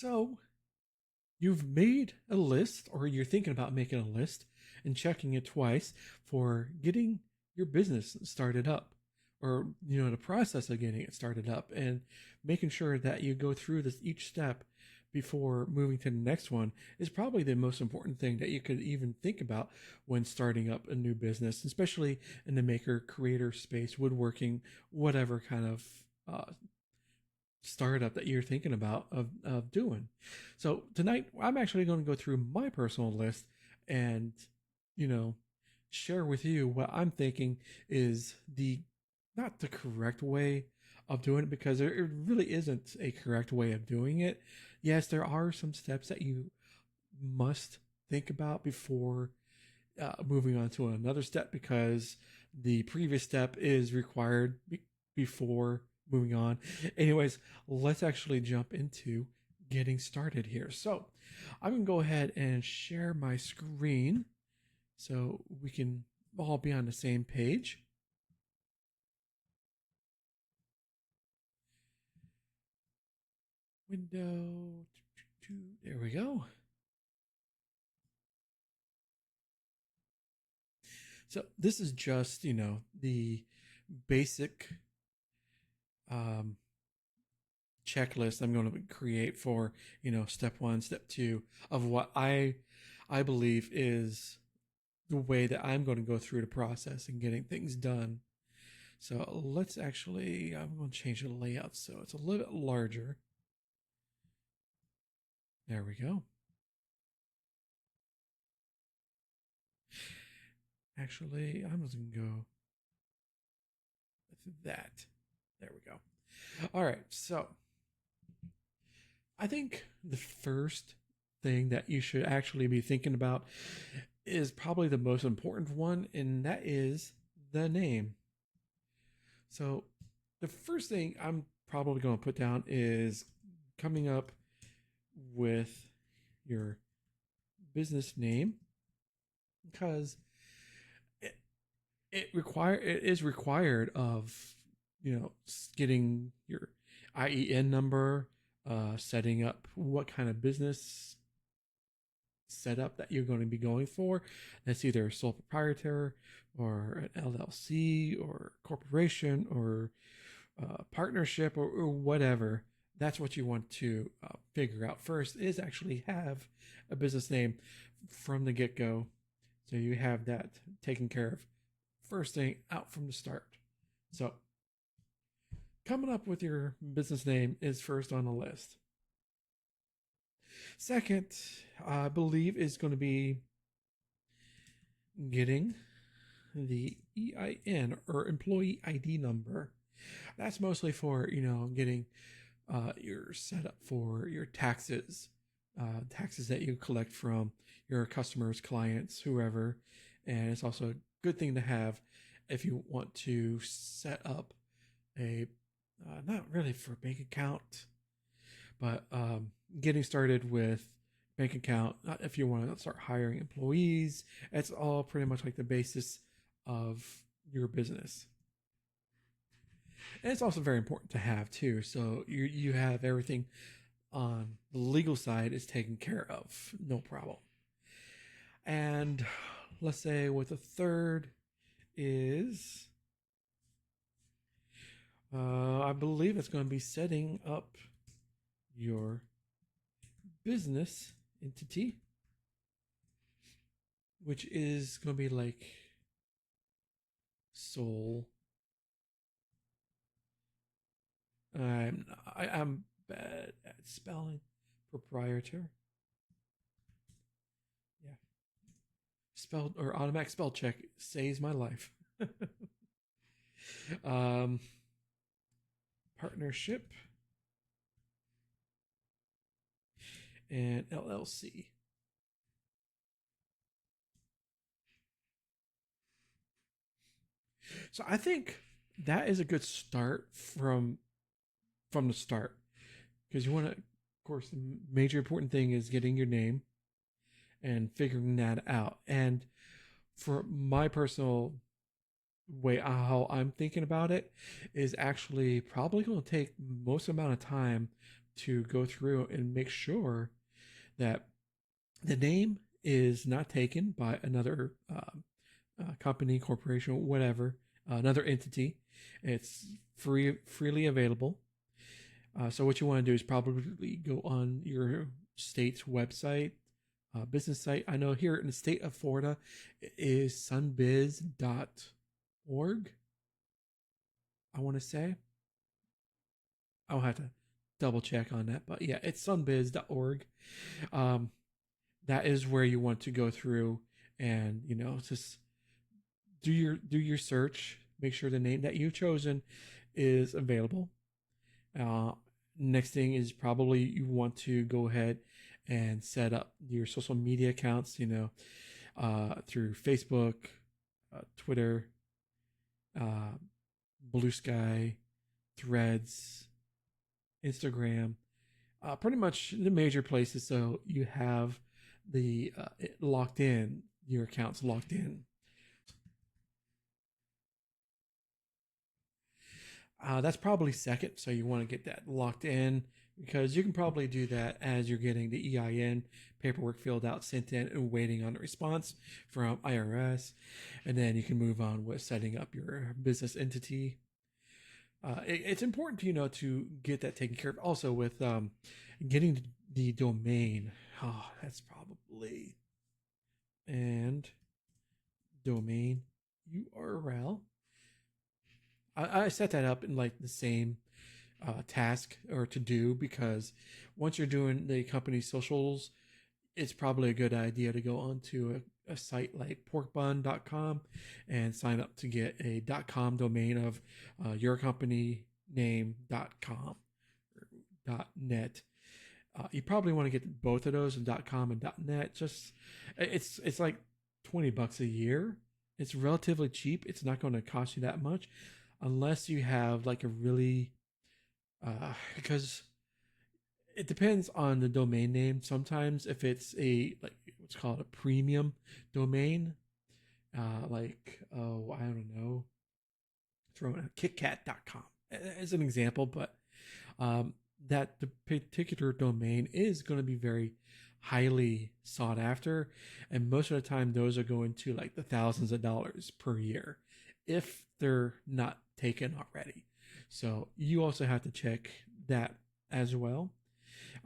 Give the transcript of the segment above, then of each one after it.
So you've made a list, or you're thinking about making a list and checking it twice for getting your business started up, or the process of getting it started up, and making sure that you go through this each step before moving to the next one is probably the most important thing that you could even think about when starting up a new business, especially in the maker creator space, woodworking, whatever kind of startup that you're thinking about of doing. So tonight I'm actually going to go through my personal list and you know share with you what I'm thinking is the not the correct way of doing it, because there really isn't a correct way of doing it. Yes, there are some steps that you must think about before moving on to another step, because the previous step is required before moving on. Anyways, let's actually jump into getting started here. So I'm going to go ahead and share my screen so we can all be on the same page. Window, there we go. So this is just, the basic um, checklist I'm going to create for, step one, step two of what I believe is the way that I'm going to go through the process and getting things done. So let's actually, I'm going to change the layout so it's a little bit larger. There we go. Actually, I'm just going to go with that. There we go. All right. So I think the first thing that you should actually be thinking about is probably the most important one, and that is the name. So the first thing I'm probably going to put down is coming up with your business name, because it is required of getting your IEN number, setting up what kind of business setup that you're going to be going for. That's either a sole proprietor or an LLC or corporation or partnership, or whatever. That's what you want to figure out first, is actually have a business name from the get-go, so you have that taken care of first thing out from the start. So coming up with your business name is first on the list. Second, I believe, is going to be getting the EIN, or employee ID number. That's mostly for getting your setup for your taxes, taxes that you collect from your customers, clients, whoever. And it's also a good thing to have if you want to set up a not really for a bank account, but getting started with bank account, if you want to start hiring employees. It's all pretty much like the basis of your business. And it's also very important to have too, so you have everything on the legal side is taken care of, no problem. And let's say with a third is I believe it's going to be setting up your business entity, which is going to be like sole. I'm bad at spelling. Proprietor. Yeah. Spelled or automatic spell check saves my life. um, Partnership and LLC. So I think that is a good start from the start, because you want to, of course, the major important thing is getting your name and figuring that out. And for my personal way, how I'm thinking about it is actually probably going to take most amount of time to go through and make sure that the name is not taken by another company, corporation, whatever, another entity. It's freely available. So what you want to do is probably go on your state's website, business site. I know here in the state of Florida, it is sunbiz.org. I want to say. I'll have to double check on that, but yeah, it's sunbiz.org. Um, that is where you want to go through and just do your search. Make sure the name that you've chosen is available. Uh, Next thing is probably you want to go ahead and set up your social media accounts. Through Facebook, Twitter, uh, Blue Sky, Threads, Instagram, pretty much the major places. So you have the it locked in, your accounts locked in. That's probably second. So you want to get that locked in because you can probably do that as you're getting the EIN paperwork filled out, sent in, and waiting on a response from IRS. And then you can move on with setting up your business entity. It's important to get that taken care of. Also with getting the domain. Oh, that's probably and domain URL. I set that up in like the same task or to do because once you're doing the company's socials, it's probably a good idea to go onto a site like porkbun.com and sign up to get a .com domain of your company name.com or .net. You probably want to get both of those in .com and .net. Just it's like $20 a year. It's relatively cheap. It's not going to cost you that much unless you have like a really because it depends on the domain name. Sometimes if it's a like what's called a premium domain, like I don't know, throw in kitkat.com as an example, but that the particular domain is going to be very highly sought after, and most of the time those are going to like the thousands of dollars per year if they're not taken already. So you also have to check that as well.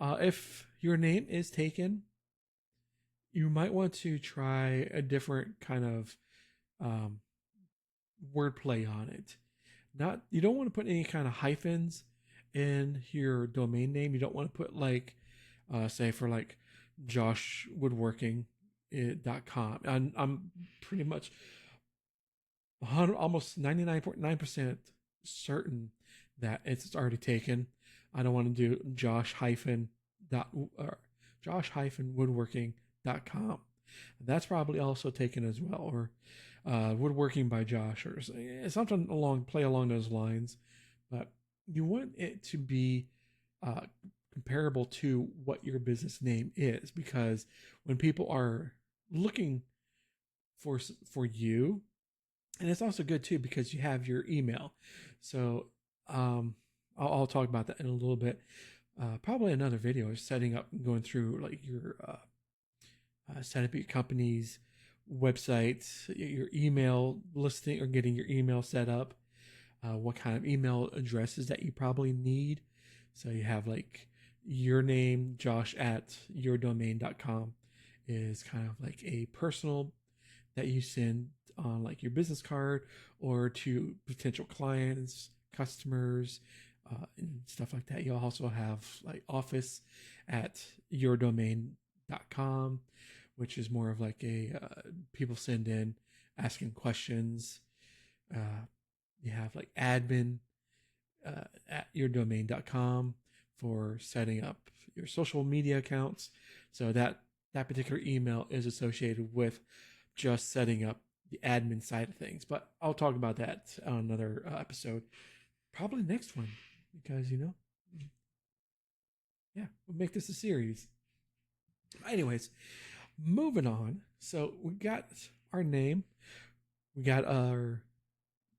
If your name is taken, you might want to try a different kind of um, wordplay on it. Not You don't want to put any kind of hyphens in your domain name. You don't want to put like, say for like joshwoodworking.com. I'm pretty much almost 99.9% certain that it's already taken. I don't want to do josh-woodworking.com. That's probably also taken as well, or woodworking by Josh, or something play along those lines. But you want it to be comparable to what your business name is, because when people are looking for you, and it's also good too because you have your email. So I'll talk about that in a little bit. Probably another video is setting up and going through like your set up your company's website, your email listing, or getting your email set up. What kind of email addresses that you probably need. So you have like your name, Josh at yourdomain.com is kind of like a personal that you send on like your business card or to potential clients, customers, and stuff like that. You'll also have like office at yourdomain.com, which is more of like a people send in asking questions. You have like admin at yourdomain.com for setting up your social media accounts. So that particular email is associated with just setting up the admin side of things. But I'll talk about that on another episode, probably next one, because yeah, we'll make this a series. Anyways, moving on. So we got our name, we got our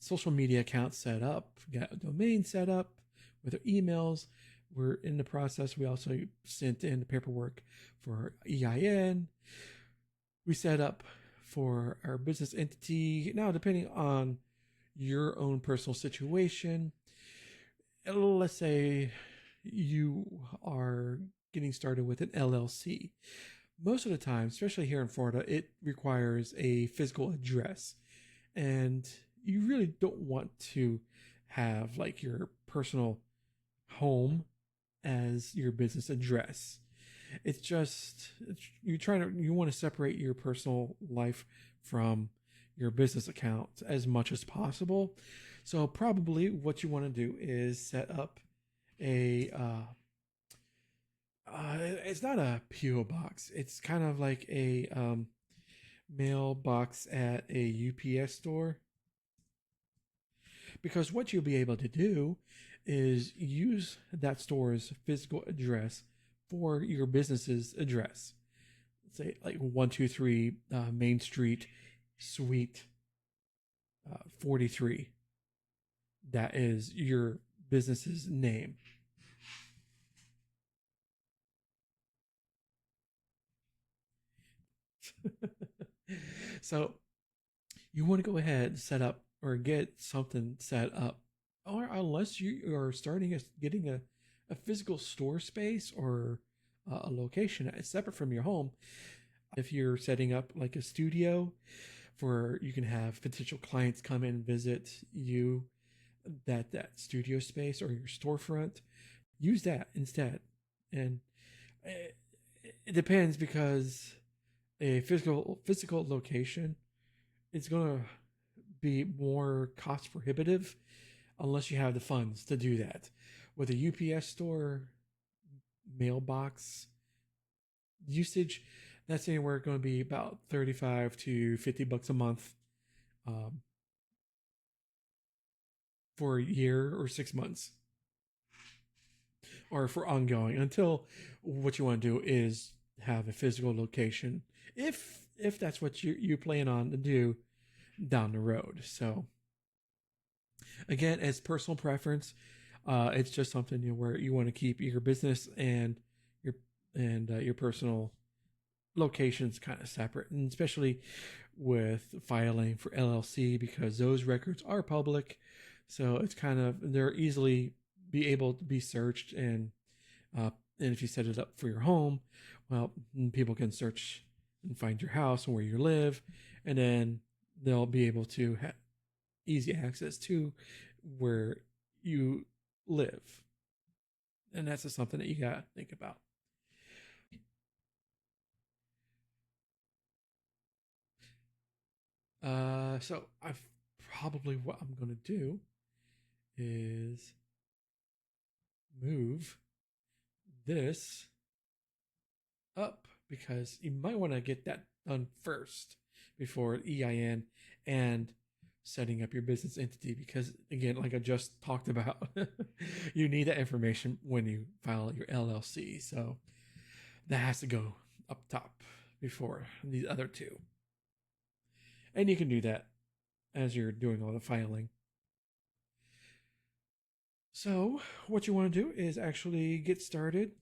social media account set up, we got a domain set up with our emails. we're in the process. We also sent in the paperwork for EIN. We set up for our business entity. Now, depending on your own personal situation, let's say you are getting started with an LLC. Most of the time, especially here in Florida, it requires a physical address. And you really don't want to have like your personal home as your business address. It's just you want to separate your personal life from your business account as much as possible. So probably what you want to do is set up a it's not a PO box. It's kind of like a mailbox at a UPS store, because what you'll be able to do is use that store's physical address for your business's address. Say like 123 Main Street, Suite 43. That is your business's name. So you want to go ahead and set up or get something set up, or unless you are starting getting a physical store space or a location separate from your home. If you're setting up like a studio for you can have potential clients come in and visit you, that studio space or your storefront, use that instead. And it, it depends, because a physical location, it's going to be more cost prohibitive unless you have the funds to do that. With a UPS store mailbox usage, that's anywhere going to be about 35 to $50 a month, um, for a year or 6 months, or for ongoing, until what you want to do is have a physical location, if that's what you plan on to do down the road. So again, it's personal preference. It's just something where you want to keep your business and your your personal locations kind of separate, and especially with filing for LLC, because those records are public. So it's kind of, they're easily be able to be searched, and if you set it up for your home, well, people can search and find your house and where you live, and then they'll be able to have easy access to where you live. And that's just something that you gotta think about. So I've probably, what I'm gonna do is move this up, because you might want to get that done first before EIN and setting up your business entity, because again, like I just talked about, you need that information when you file your LLC. So that has to go up top before these other two, and you can do that as you're doing all the filing. So what you want to do is actually get started,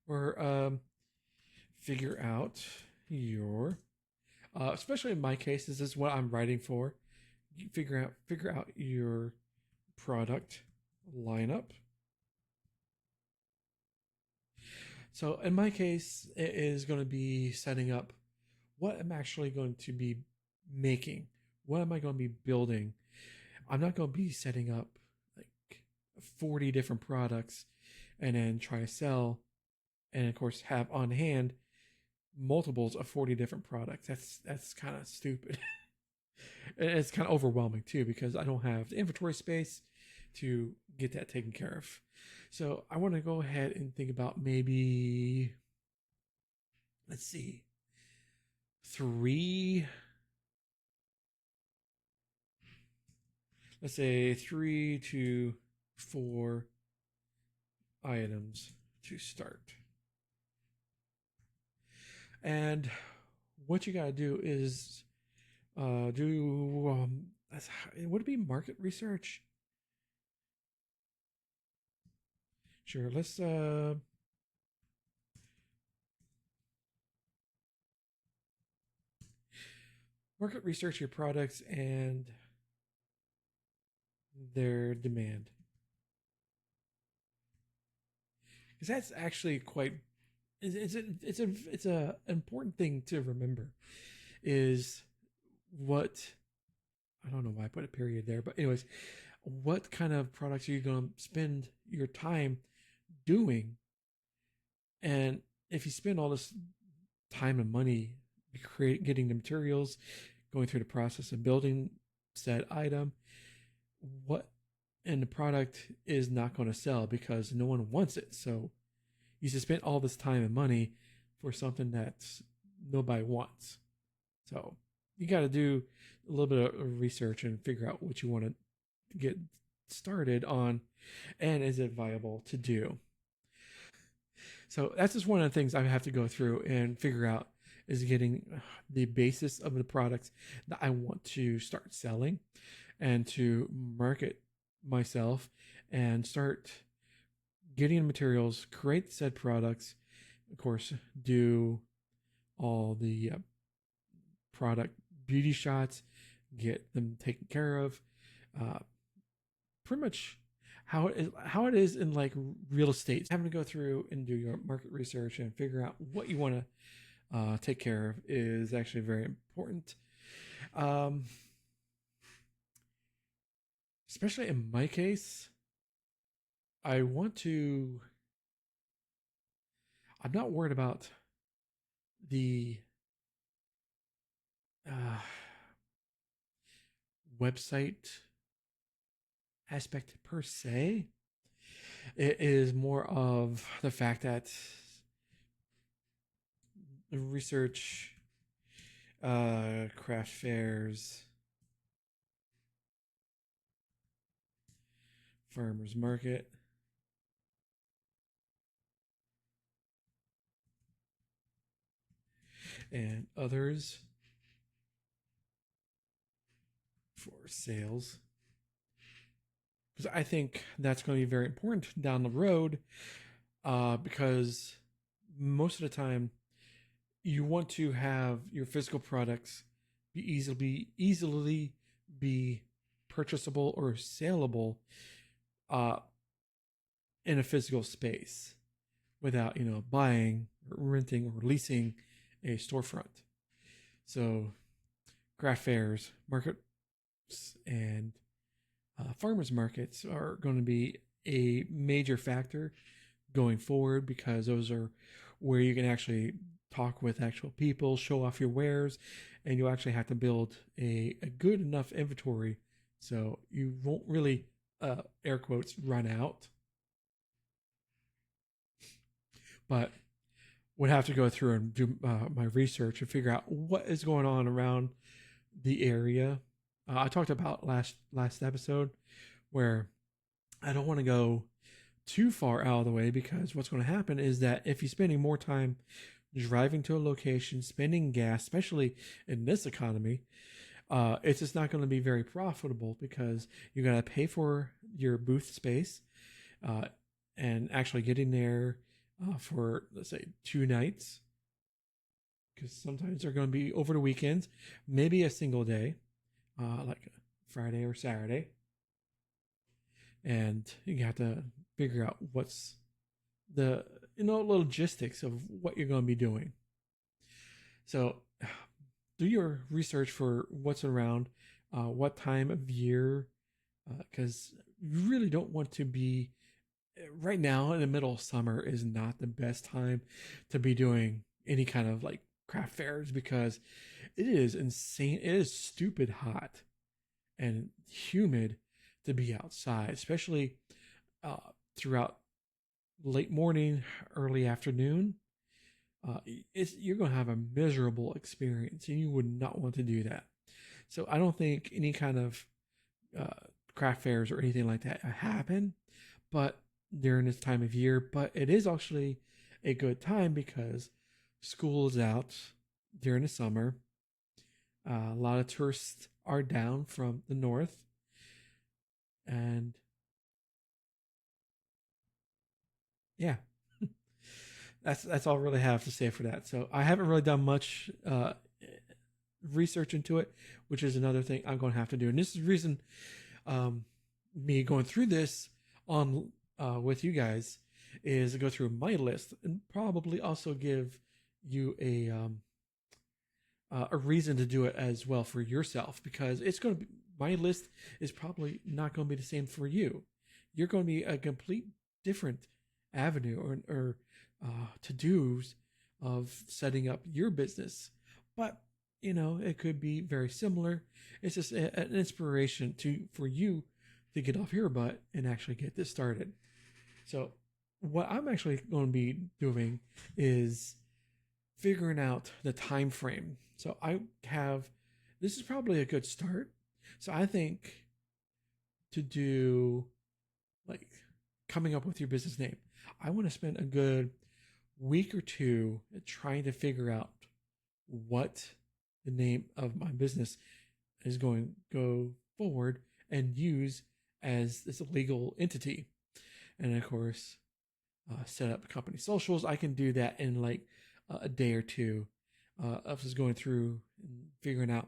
or figure out your, especially in my case, this is what I'm writing for. You figure out your product lineup. So in my case, it is going to be setting up what I'm actually going to be making. What am I going to be building? I'm not going to be setting up like 40 different products and then try to sell, and of course have on hand multiples of 40 different products. That's kind of stupid. And it's kind of overwhelming too, because I don't have the inventory space to get that taken care of. So I want to go ahead and think about maybe, let's see, three, let's say 3 to 4 items to start. And what you got to do is do would it be market research? Sure. Let's market research your products and their demand. Because that's actually quite it's a important thing to remember is what I don't know why I put a period there, but anyways, what kind of products are you going to spend your time doing? And if you spend all this time and money getting the materials, going through the process of building said item, what and the product is not going to sell because no one wants it. So you just spent all this time and money for something that nobody wants. So you got to do a little bit of research and figure out what you want to get started on and is it viable to do. So that's just one of the things I have to go through and figure out is getting the basis of the products that I want to start selling and to market myself and start getting materials, create said products, of course, do all the product beauty shots, get them taken care of. Uh, Pretty much how it is in like real estate. Having to go through and do your market research and figure out what you want to take care of is actually very important. Um, Especially in my case, I want to. I'm not worried about the uh, website aspect per se. It is more of the fact that the research, craft fairs, farmers market, and others for sales. Because I think that's going to be very important down the road. Because most of the time, you want to have your physical products be easily be purchasable or saleable uh, in a physical space without buying or renting or leasing a storefront. So craft fairs, markets, and farmers markets are going to be a major factor going forward because those are where you can actually talk with actual people, show off your wares, and you actually have to build a good enough inventory so you won't really air quotes run out. But would have to go through and do my research and figure out what is going on around the area. I talked about last episode where I don't want to go too far out of the way because what's going to happen is that if you're spending more time driving to a location, spending gas, especially in this economy, it's just not going to be very profitable because you got to pay for your booth space and actually getting there for, let's say, 2 nights because sometimes they're going to be over the weekends, maybe a single day, like Friday or Saturday. And you have to figure out what's the logistics of what you're going to be doing. So do your research for what's around, what time of year, because you really don't want to be right now in the middle of summer is not the best time to be doing any kind of like craft fairs because it is insane. It is stupid hot and humid to be outside, especially uh, throughout late morning, early afternoon. You're going to have a miserable experience, and you would not want to do that. So I don't think any kind of craft fairs or anything like that happen, but during this time of year. But it is actually a good time because school is out during the summer. A lot of tourists are down from the north, and yeah, that's all I really have to say for that. So I haven't really done much research into it, which is another thing I'm going to have to do. And this is the reason um, me going through this on with you guys is to go through my list and probably also give you a reason to do it as well for yourself, because it's going to be, my list is probably not going to be the same for you. You're going to be a complete different avenue or to dos of setting up your business, but it could be very similar. It's just an inspiration to for you to get off your butt and actually get this started. So what I'm actually going to be doing is figuring out the time frame. So I have this is probably a good start. So I think to do like coming up with your business name, I want to spend a good week or two trying to figure out what the name of my business is going to go forward and use as this legal entity. And of course, set up company socials. I can do that in like a day or two of just going through and figuring out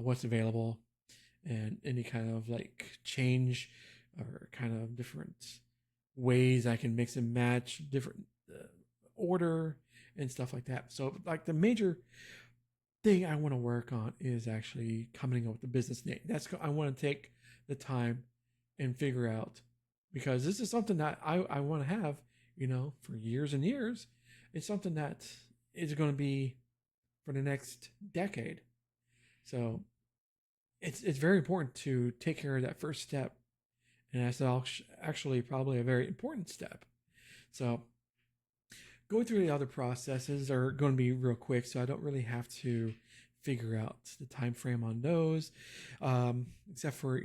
what's available and any kind of like change or kind of different ways I can mix and match different order and stuff like that. So like the major thing I want to work on is actually coming up with the business name. I want to take the time and figure out, because this is something that I want to have, for years and years. It's something that is going to be for the next decade. So it's very important to take care of that first step. And that's actually probably a very important step. So going through the other processes are going to be real quick, so I don't really have to figure out the time frame on those, except for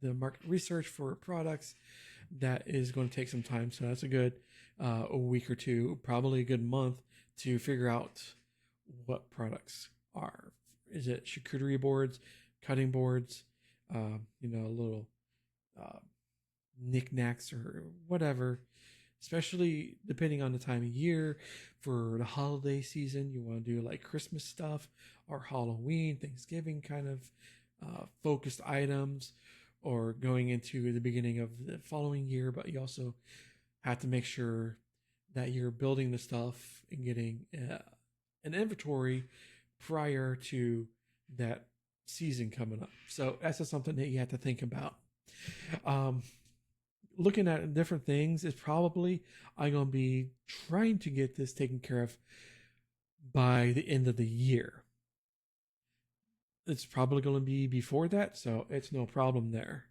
the market research for products. That is going to take some time, so that's a good a week or two, probably a good month to figure out what products are. Is it charcuterie boards, cutting boards, little knickknacks or whatever, especially depending on the time of year. For the holiday season, you want to do like Christmas stuff or Halloween, Thanksgiving kind of focused items, or going into the beginning of the following year. But you also have to make sure that you're building the stuff and getting an inventory prior to that season coming up. So that's just something that you have to think about. Looking at different things is probably I'm going to be trying to get this taken care of by the end of the year. It's probably going to be before that, so it's no problem there.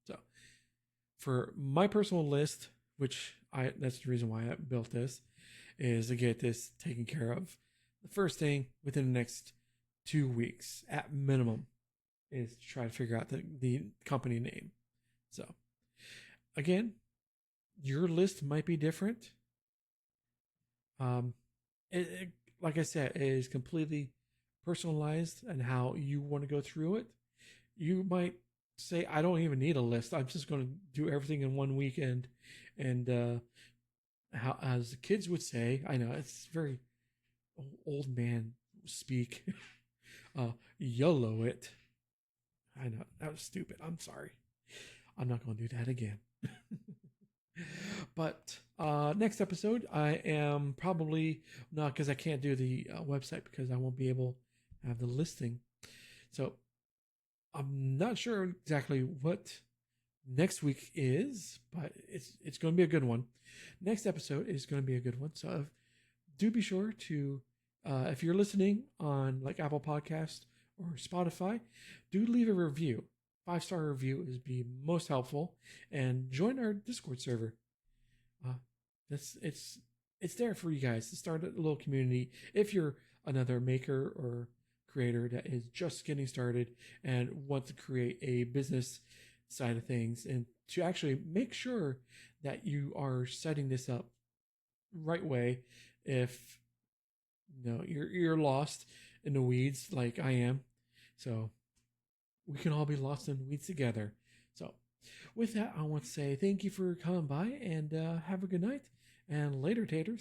So for my personal list, that's the reason why I built this, is to get this taken care of. The first thing within the next 2 weeks at minimum is to try to figure out the company name. So again, your list might be different. Like I said, it is completely personalized and how you want to go through it. You might say, I don't even need a list. I'm just going to do everything in one weekend. And how, as the kids would say, I know it's very old man speak, YOLO it. I know that was stupid. I'm sorry. I'm not going to do that again. But next episode, I am probably not, because I can't do the website because I won't be able to have the listing. So I'm not sure exactly what next week is, but it's going to be a good one. Next episode is going to be a good one. So do be sure to, if you're listening on like Apple Podcast or Spotify, do leave a review. 5-star review is be most helpful, and join our Discord server. It's there for you guys to start a little community if you're another maker or creator that is just getting started and want to create a business side of things, and to actually make sure that you are setting this up right way. If you're lost in the weeds like I am, so we can all be lost in the weeds together. So with that, I want to say thank you for coming by, and have a good night. And later, taters.